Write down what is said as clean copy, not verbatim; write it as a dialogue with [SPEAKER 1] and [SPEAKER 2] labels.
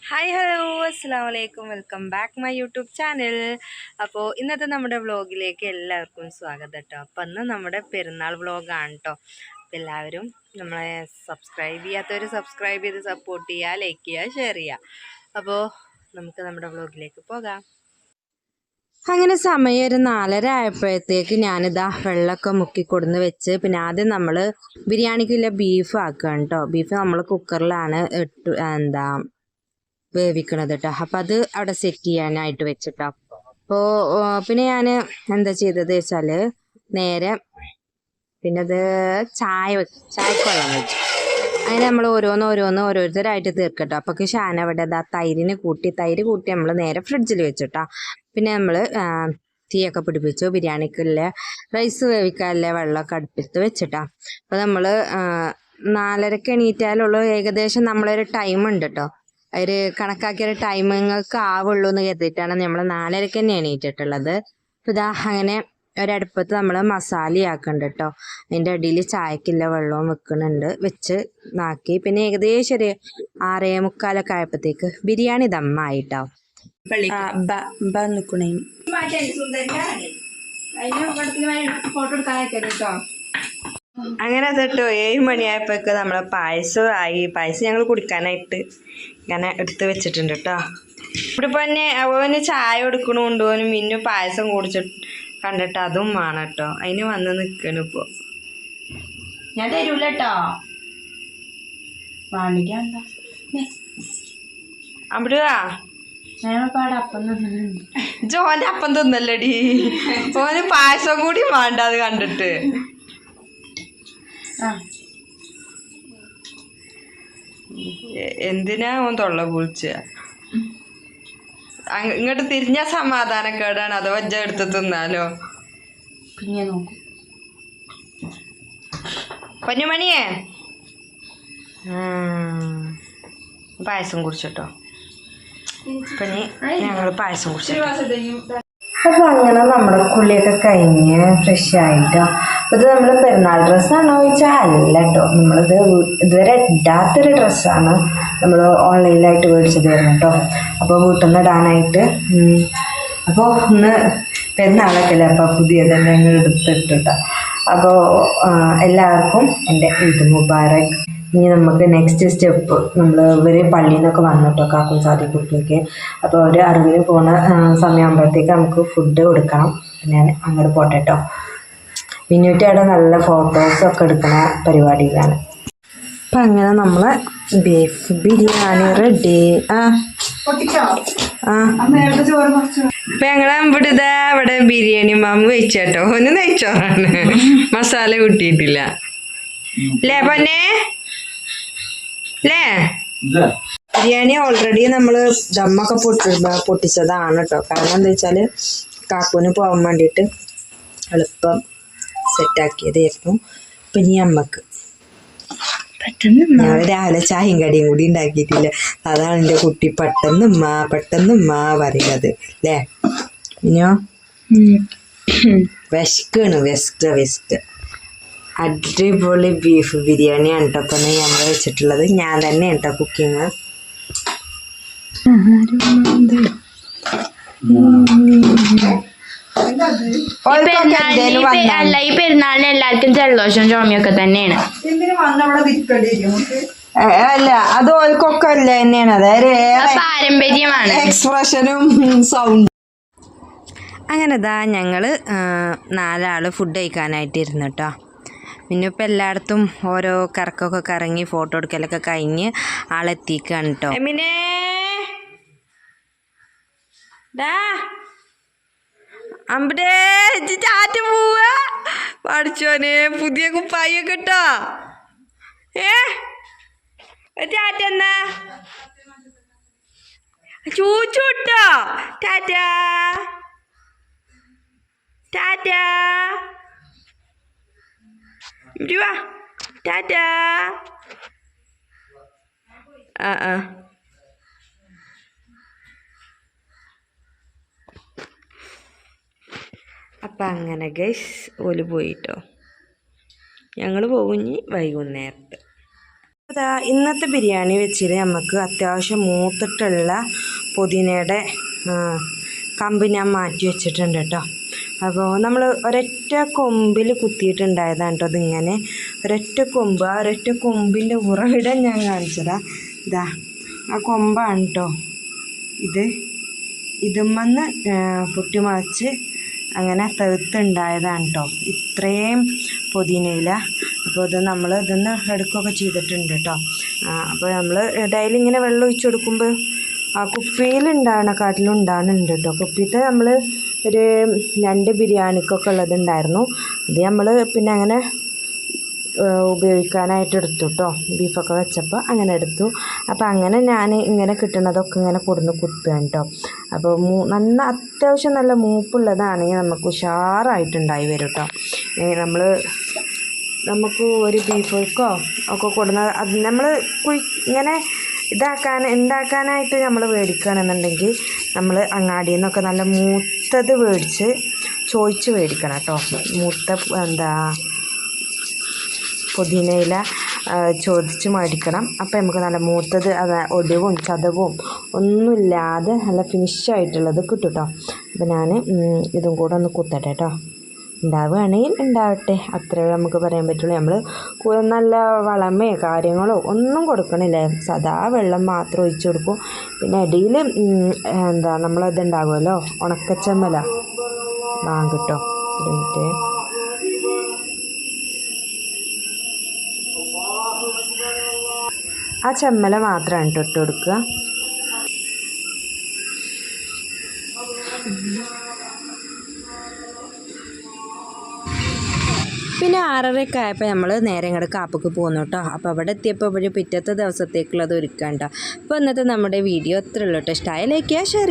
[SPEAKER 1] Hi hello അസ്സലാമലൈക്കും welcome back my YouTube channel. അപ്പോൾ ഇന്നത്തെ നമ്മുടെ വ്ളോഗിലേക്ക് എല്ലാവർക്കും സ്വാഗതം കേട്ടോ. അപ്പോൾ ഇന്ന് നമ്മുടെ പെരുന്നാൾ വ്ളോഗാണ് കേട്ടോ. അപ്പോൾ എല്ലാവരും നമ്മളെ സബ്സ്ക്രൈബ് ചെയ്യാത്തവർ സബ്സ്ക്രൈബ് ചെയ്ത് സപ്പോർട്ട് ചെയ്യുക, ലൈക്ക് ചെയ്യുക, ഷെയർ ചെയ്യുക. അപ്പോൾ നമുക്ക് നമ്മുടെ വ്ളോഗിലേക്ക് പോകാം. അങ്ങനെ സമയം ഒരു 4:30 ആയപ്പോഴത്തേക്ക് ഞാനിതാ വെള്ളമൊക്കെ മുക്കി കൊടുന്ന് വെച്ച് പിന്നെ ആദ്യം നമ്മൾ ബിരിയാണിക്കുള്ള ബീഫ് ആക്കുകയാണ് കേട്ടോ. ബീഫ് നമ്മൾ കുക്കറിലാണ് വേവിക്കണത് കേട്ടോ. അപ്പം അത് അവിടെ സെറ്റ് ചെയ്യാനായിട്ട് വെച്ചിട്ടോ. അപ്പോൾ പിന്നെ ഞാൻ എന്താ ചെയ്തത് വെച്ചാൽ നേരെ പിന്നെ അത് ചായക്ക് വെള്ളം വെച്ചു. അങ്ങനെ നമ്മൾ ഓരോരുത്തരായിട്ട് തീർക്കട്ടോ. അപ്പൊക്ക് ഷാന അവിടെ തൈര് കൂട്ടി നമ്മൾ നേരെ ഫ്രിഡ്ജിൽ വെച്ചിട്ടോ. പിന്നെ നമ്മൾ തീയൊക്കെ പിടിപ്പിച്ചു. ബിരിയാണിക്കുള്ള റൈസ് വേവിക്കാനുള്ള വെള്ളമൊക്കെ അടുപ്പിച്ച് വെച്ചിട്ടാ. അപ്പോൾ നമ്മൾ 4:30 എണീറ്റാലുള്ളൂ. ഏകദേശം നമ്മളൊരു ടൈം ഉണ്ട് കേട്ടോ. ഒരു കണക്കാക്കിയൊരു ടൈമിങ്ങൾക്ക് ആവുള്ളൂ എന്ന് കരുതിയിട്ടാണ് നമ്മൾ 4:30 തന്നെ എണീറ്റിട്ടുള്ളത്. അപ്പോൾ ഇതാ അങ്ങനെ ഒരടുപ്പത്ത് നമ്മൾ മസാലയാക്കുന്നുണ്ട് കേട്ടോ. അതിൻ്റെ അടിയിൽ ചായക്കുള്ള വെള്ളവും വെച്ച് നാക്കി. പിന്നെ ഏകദേശം ഒരു 6:45 ആയപ്പോഴത്തേക്ക് ബിരിയാണി ദമ്മായിട്ടോ. അങ്ങനെ തൊട്ടോ 7 മണിയായപ്പോഴേക്ക് നമ്മളെ പായസം ആയി. പായസം ഞങ്ങൾ കുടിക്കാനായിട്ട് ഇങ്ങനെ എടുത്ത് വെച്ചിട്ടുണ്ട് കേട്ടോ. ഇവിടെ പിന്നെ അവന് ചായ കൊടുക്കണുണ്ട്. അവന് മിന്നു പായസം കുടിച്ചിട്ട് കണ്ടിട്ട് അതും വേണം കേട്ടോ. അതിന് വന്ന് നിൽക്കണം. ഇപ്പോൾ ഞാൻ തരൂല കേട്ടോ. അവിടുവാ ജോന്റെ അപ്പം തിന്നല്ലടി. ഓന് പായസം കൂടി വേണ്ട അത് കണ്ടിട്ട്. എന്തിനാ ഓൻ തൊള്ള പൊളിച്ച? ഇങ്ങോട്ട് തിരിഞ്ഞ സമാധാനക്കേടാണ്. അത് വജ്ജ എടുത്ത് തിന്നാലോ. പൊന്നുമണിയേ പായസം കുടിച്ചിട്ടോ. പിന്നെ ഞങ്ങൾ പായസം കുടിച്ചിട്ടോ. അപ്പോൾ അങ്ങനെ നമ്മുടെ കുളിയൊക്കെ കഴിഞ്ഞ് ഫ്രഷ് ആയിട്ടോ. അപ്പോൾ ഇത് നമ്മൾ പെരുന്നാൾ ഡ്രസ്സാണോ ചോദിച്ചാൽ അല്ല കേട്ടോ. നമ്മളിത് ഇതുവരെ ഇടാത്തൊരു ഡ്രസ്സാണ്. നമ്മൾ ഓൺലൈനിലായിട്ട് മേടിച്ചതായിരുന്നു കേട്ടോ. അപ്പോൾ വീട്ടിൽ നിന്ന് ഇടാനായിട്ട്. അപ്പോൾ ഇന്ന് പെരുന്നാളൊക്കെ അല്ലേ. അപ്പോൾ പുതിയത് തന്നെ ഞങ്ങൾ എടുത്തിട്ടോ. അപ്പോൾ എല്ലാവർക്കും എൻ്റെ ഈദ് മുബാറക്. ഇനി നമുക്ക് നെക്സ്റ്റ് സ്റ്റെപ്പ് നമ്മൾ ഇവർ പള്ളിയിൽ നിന്നൊക്കെ വന്നിട്ടോ കാക്കും സാദിക്കുട്ടിയൊക്കെ. അപ്പോൾ ഒരു അറിവിന് പോണ സമയമാകുമ്പോഴത്തേക്ക് നമുക്ക് ഫുഡ് കൊടുക്കണം. ഞാൻ അങ്ങോട്ട് പോട്ടെ കേട്ടോ. പിന്നീട്ട് അവിടെ നല്ല ഫോട്ടോസൊക്കെ എടുക്കുന്ന പരിപാടിയിലാണ്. അപ്പം അങ്ങനെ നമ്മൾ ബീഫ് ബിരിയാണി റെഡി. ഇപ്പം ഞങ്ങൾ ഇവിടെ ബിരിയാണി മാമ വെച്ചേട്ടോ. ഒന്ന് നെയ്ച്ചോറാണ്, മസാല കൂട്ടിയിട്ടില്ല അല്ലേ പൊന്നെ അല്ലേ? ബിരിയാണി ഓൾറെഡി നമ്മൾ ദമ്മൊക്കെ പൊട്ടിച്ചതാണ് കേട്ടോ. കാരണം എന്താ വെച്ചാൽ കാക്കൂന് പോകാൻ വേണ്ടിയിട്ട് എളുപ്പം സെറ്റാക്കിയതായിരുന്നു. പിന്നെ അമ്മക്ക് ഞാൻ രാവിലെ ചായയും കടിയും കൂടി ഉണ്ടാക്കിയിട്ടില്ല. അതാണ് എൻ്റെ കുട്ടി പെട്ടെന്ന് പറയുന്നത് അല്ലേ? പിന്നെയോ വെസ്റ്റ് അടിപൊളി ബീഫ് ബിരിയാണിയാണ് കേട്ടോ. അപ്പം നമ്മൾ വെച്ചിട്ടുള്ളത് ഞാൻ തന്നെ കേട്ടോ കുക്കിങ്.
[SPEAKER 2] അല്ല, ഈ പെരുന്നാളിന് എല്ലാവർക്കും ജലദോഷം ചുമയൊക്കെ തന്നെയാണ്.
[SPEAKER 1] അല്ല, അത് ഓൽക്കൊക്കെ അല്ല തന്നെയാണ്. അതായത്
[SPEAKER 2] പാരമ്പര്യമാണ്,
[SPEAKER 1] എക്സ്പ്രഷനും സൗണ്ട്. അങ്ങനെതാ ഞങ്ങള് 4 ആള് ഫുഡ് കഴിക്കാനായിട്ട് ഇരുന്നു കേട്ടോ. പിന്നെ ഇപ്പം എല്ലായിടത്തും ഓരോ കറക്കൊക്കെ കറങ്ങി ഫോട്ടോ എടുക്കലൊക്കെ കഴിഞ്ഞ് ആളെത്തിക്കാണ് കേട്ടോ. എമിനെ അമ്പടേ ചാറ്റ് പോവാ പഠിച്ചോനെ. പുതിയ കുപ്പായൊക്കെ ഇട്ടോ. ടാറ്റ എന്നാ ചൂച്ചു ഇട്ടോ. ടാറ്റാ ടാറ്റാ ടാറ്റാ. അപ്പം അങ്ങനെ ഗൈസ് ഓല് പോയിട്ടോ. ഞങ്ങൾ പോകും വൈകുന്നേരത്ത്. ഇന്നത്തെ ബിരിയാണി വെച്ചിട്ട് നമുക്ക് അത്യാവശ്യം മൂത്തിട്ടുള്ള പുതിനയുടെ കമ്പ് ഞാൻ മാറ്റി വെച്ചിട്ടുണ്ട് കേട്ടോ. അപ്പോൾ നമ്മൾ ഒരൊറ്റ കൊമ്പിൽ കുത്തിയിട്ടുണ്ടായതാണ് കേട്ടോ അതിങ്ങനെ ഒരൊറ്റ കൊമ്പ്. ആ ഒരൊറ്റ കൊമ്പിൻ്റെ ഉറവിടം ഞാൻ കാണിച്ചതാ. ഇതാ ആ കൊമ്പാണ് കേട്ടോ ഇതുമെന്ന് പൊട്ടിമുളച്ച് അങ്ങനെ തെളുത്തുണ്ടായതാണ് കേട്ടോ ഇത്രയും പുതിനയില. അപ്പോൾ ഇത് നമ്മൾ ഇതൊന്ന് എടുക്കുകയൊക്കെ ചെയ്തിട്ടുണ്ട് കേട്ടോ. അപ്പോൾ നമ്മൾ ഡെയിലി ഇങ്ങനെ വെള്ളം ഒഴിച്ച് കൊടുക്കുമ്പോൾ ആ കുപ്പിയിലുണ്ടാകണ കാട്ടിലും ഉണ്ടാകുന്നുണ്ട് കേട്ടോ. കുപ്പിയിലത്തെ നമ്മൾ ഒരു 2 ബിരിയാണിക്കൊക്കെ ഉള്ളതുണ്ടായിരുന്നു. അത് നമ്മൾ പിന്നെ അങ്ങനെ ഉപയോഗിക്കാനായിട്ട് എടുത്തു കേട്ടോ. ബീഫൊക്കെ വെച്ചപ്പോൾ അങ്ങനെ എടുത്തു. അപ്പോൾ അങ്ങനെ ഞാൻ ഇങ്ങനെ കിട്ടുന്നതൊക്കെ ഇങ്ങനെ കൊടുന്ന് കുത്തുകയാണ് കേട്ടോ. അപ്പോൾ അത്യാവശ്യം നല്ല മൂപ്പുള്ളതാണെങ്കിൽ നമുക്ക് ഉഷാറായിട്ടുണ്ടായി വരും കേട്ടോ. നമുക്ക് ഒരു ബീഫൊക്കെ ഒക്കെ കൊടുന്ന അത് നമ്മൾ ഇങ്ങനെ ഉണ്ടാക്കാനായിട്ട് നമ്മൾ മേടിക്കുകയാണെന്നുണ്ടെങ്കിൽ നമ്മൾ അങ്ങാടിയിൽ നിന്നൊക്കെ നല്ല മൂത്തത് ചോദിച്ച് മേടിക്കണം കേട്ടോ. മൂത്ത പുതിനയില ചോദിച്ച് മേടിക്കണം. അപ്പോൾ നമുക്ക് നല്ല മൂത്തത് ഒടിവും ചതവും ഒന്നുമില്ലാതെ നല്ല ഫിനിഷായിട്ടുള്ളത് കിട്ടും കേട്ടോ. അപ്പോൾ ഞാൻ ഇതും കൂടെ ഒന്ന് കുത്തട്ടെ കേട്ടോ. ഉണ്ടാവുകയാണെങ്കിൽ ഉണ്ടാവട്ടെ, അത്രേ നമുക്ക് പറയാൻ പറ്റുള്ളൂ. നമ്മൾ നല്ല വളമേ കാര്യങ്ങളോ ഒന്നും കൊടുക്കണില്ലേ, സദാ വെള്ളം മാത്രം ഒഴിച്ച് കൊടുക്കും. പിന്നെ അടിയിൽ നമ്മളതുണ്ടാകുമല്ലോ ഉണക്കച്ചമ്മല വാങ്ങിട്ടോ. ഒരു മിനിറ്റ്. ആ ചെമ്മല മാത്രമാണ് ഇട്ട് കൊടുക്കുക. പിന്നെ 6:30 ആയപ്പോൾ നമ്മൾ നേരെ ഇങ്ങോട്ട് കാപ്പക്ക് പോകുന്നു കേട്ടോ. അപ്പോൾ അവിടെ എത്തിയപ്പോൾ പിറ്റത്തെ ദിവസത്തേക്കുള്ളത് ഒരുക്കണ്ട. അപ്പോൾ ഇന്നത്തെ നമ്മുടെ വീഡിയോ ഇത്രയുള്ളൂ കേട്ടോ. ഇഷ്ടമായ ലൈക്ക് ചെയ്യുക, ഷെയർ